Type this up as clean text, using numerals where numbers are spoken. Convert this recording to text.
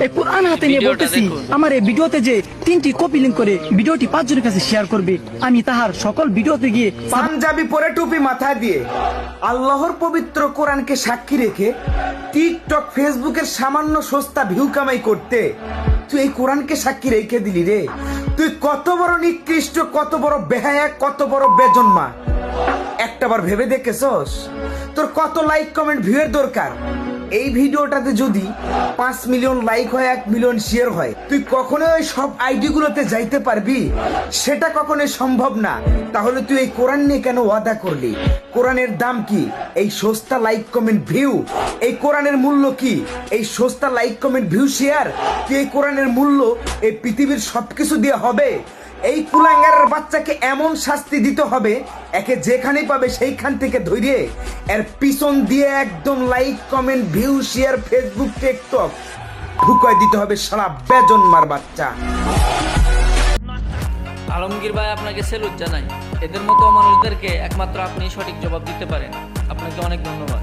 এই কোরআন হাতে নিয়ে বলতেছি, আমার এই ভিডিওতে যে 3টি কপি লিংক করে ভিডিওটি 5 জনের কাছে শেয়ার করবে, আমি তাহার সকল ভিডিওতে গিয়ে পাঞ্জাবি পরে টুপি মাথায় দিয়ে আল্লাহর পবিত্র কোরআনকে সাক্ষী রেখে টিকটক ফেসবুকের সামান্য সস্তা ভিউ কামাই করতে তুই এই কোরআনকে সাক্ষী রেখে দিলি রে। তুই কত বড় নিকৃষ্ট, কত বড় বেহায়া, কত বড় বেজন্মা একটাবার ভেবে দেখেছস? তোর কত লাইক কমেন্ট ভিউয়ের দরকার? এই ভিডিওটাতে যদি 5 মিলিয়ন লাইক হয়, 1 মিলিয়ন শেয়ার হয়, তুই কখনোই ওই সব আইডি গুলোতে যাইতে পারবি? সেটা কখনোই সম্ভব না। তাহলে তুই এই কোরআন নিয়ে কেন ওয়াদা করলি? কোরআনের দাম কি? এই সস্তা লাইক কমেন্ট ভিউ? এই কোরআনের মূল্য কি? এই সস্তা লাইক কমেন্ট ভিউ শেয়ার? তুই এই কোরআনের মূল্য এই পৃথিবীর সবকিছু দিয়ে হবে? এই কুলাঙ্গারের বাচ্চাকে এমন শাস্তি দিতে হবে, একে যেখানেই পাবে সেইখান থেকে ধরে এর পিছন দিয়ে একদম like comment view share Facebook TikTok ঢুকাই দিতে হবে, সারা বেজন্মার বাচ্চা। আলমগীর ভাই, আপনাকে স্যালুট জানাই। এদের মতো মানুষদেরকে একমাত্র আপনি সঠিক জবাব দিতে পারেন। আপনাকে অনেক ধন্যবাদ।